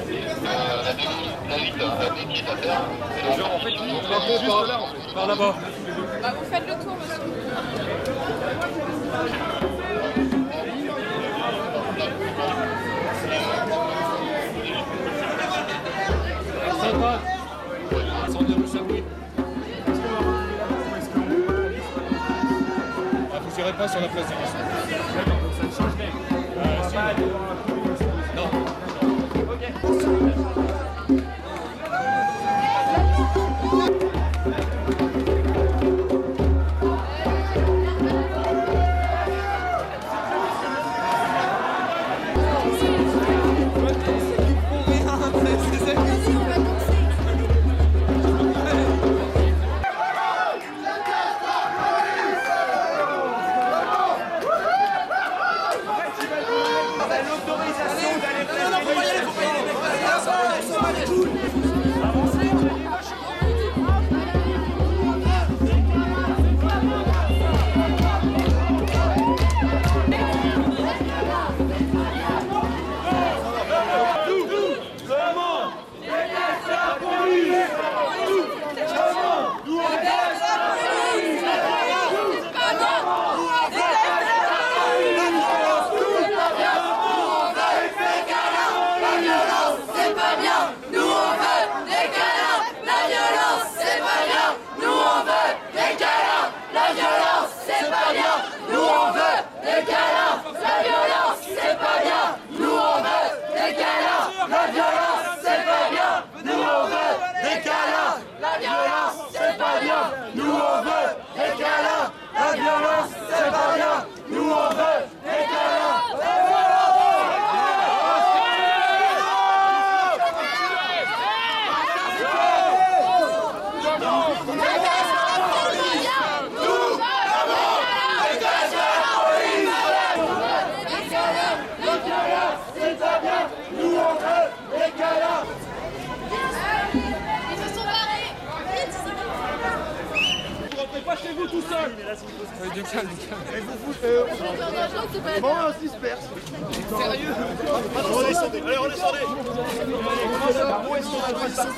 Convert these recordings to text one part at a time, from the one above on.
La 8, la qui est à terre. Genre, en fait, on va juste là, en fait. Par là-bas. Bah, vous faites le tour, monsieur. Sympa. Sans dire le sabri. Ah, vous irez pas sur la place des Missons. D'accord, donc ça ne change rien. Non. Ok. Vous tout seul. Du calme, du calme. Et vous foutez. Bon, on se disperse. Sérieux. Redescendez. Allez, redescendez. Où est-ce qu'on va passer?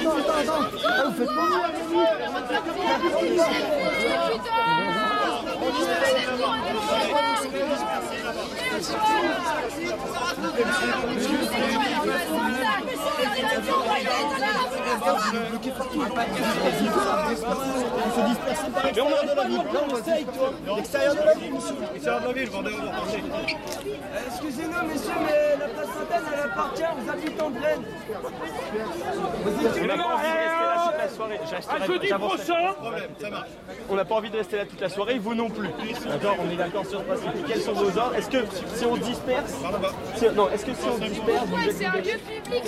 Vous faites mais on a de la ville, là on essaye toi. L'extérieur de la ville, monsieur. L'extérieur de la ville, vendez, on va marcher. Excusez-nous, messieurs, mais la place Sainte-Anne, elle appartient aux habitants de Rennes. On n'a pas envie de rester là toute la soirée. Jeudi prochain. Problème, ça marche. On n'a pas envie de rester là toute la soirée, vous non plus. D'accord, on est d'accord sur le principe. Quels sont vos ordres? Est-ce que si on se disperse, non, est-ce que si on se disperse, vous êtes C'est un lieu public.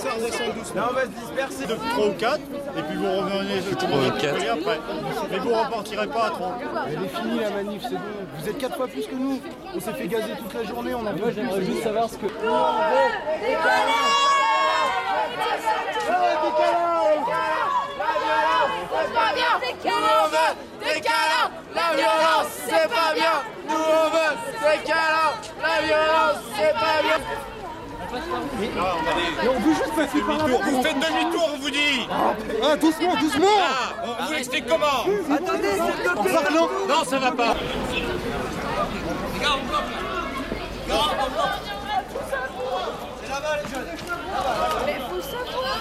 non, on va se disperser de 3 ou 4, et puis vous revenez après. Mais vous repartirez pas à 3. Elle est finie la manif, c'est bon. Vous êtes 4 fois plus que nous. On s'est fait gazer toute la journée, on a Moi j'aimerais juste savoir ce que... La violence, c'est pas bien. Nous on veut des câlins. La violence, c'est pas bien. Mais on veut juste passer par là. Vous faites demi-tour, on vous dit. Ah, doucement, doucement. On vous explique comment. Attendez, s'il te plaît. Non, ça va pas. C'est là-bas, les jeunes. Mais faut savoir.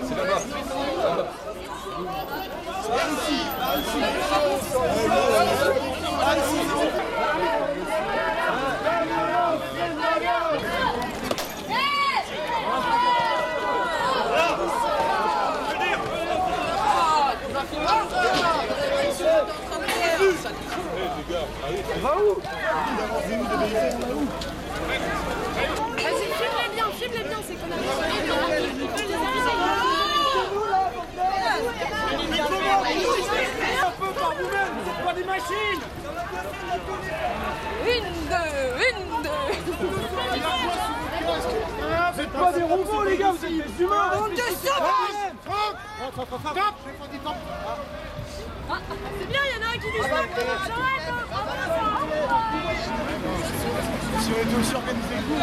C'est là-bas. On va où? Vas-y, filme-les bien, c'est qu'on a Un peu par vous-même, vous êtes pas des machines. Une, deux. Vous êtes pas des robots, les gars, vous êtes des humains. On te sauve. C'est bien, il y en a un qui dit stop. J'arrête. si on était aussi organisé que vous.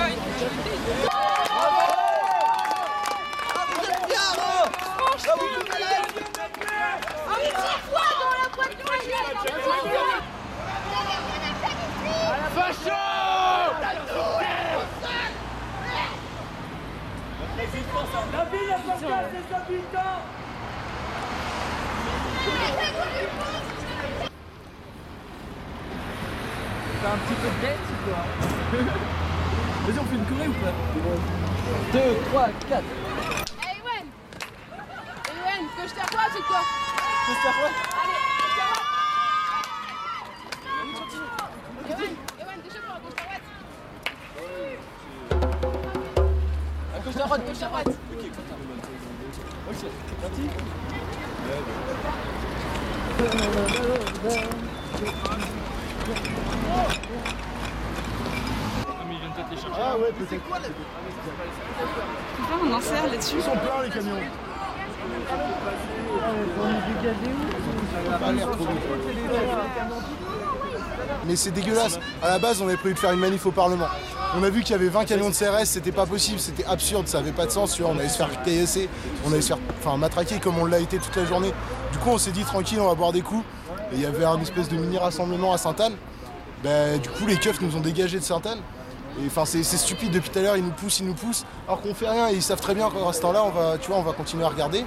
La ville est pas casse les habitants. T'as un petit peu de dette ou quoi? Vas-y, on fait une choré ou pas? 2, 3, 4. Hey Ewen! Ewen, gauche à droite ou quoi? Gauche à droite. Allez, gauche à droite. Ewen, déjà pour la gauche à droite. À gauche à droite, Gauche à droite. Ok, parti. Ah ouais, peut-être. On en sert là-dessus. Ils sont pleins les camions. Mais c'est dégueulasse. À la base, on avait prévu de faire une manif au Parlement. On a vu qu'il y avait 20 camions de CRS, c'était pas possible, c'était absurde, ça avait pas de sens. Tu vois, on allait se faire caillasser, on allait se faire matraquer comme on l'a été toute la journée. Du coup, on s'est dit tranquille, on va boire des coups. Et il y avait un espèce de mini rassemblement à Sainte-Anne. Ben, du coup, les keufs nous ont dégagés de Sainte-Anne. Et enfin, c'est stupide, depuis tout à l'heure, ils nous poussent, alors qu'on fait rien. Et ils savent très bien qu'à ce temps-là, on va continuer à regarder.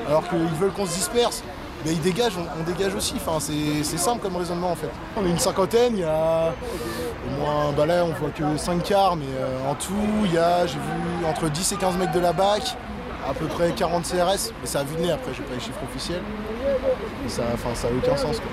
Alors qu'ils veulent qu'on se disperse. Mais ils dégagent, on dégage aussi. Enfin, c'est simple comme raisonnement en fait. On est une cinquantaine, il y a au moins, bah là on voit que 5 quarts, mais en tout, il y a, j'ai vu entre 10 et 15 mecs de la BAC, à peu près 40 CRS, mais ça a vu de nez après, j'ai pas les chiffres officiels. Et ça a aucun sens quoi.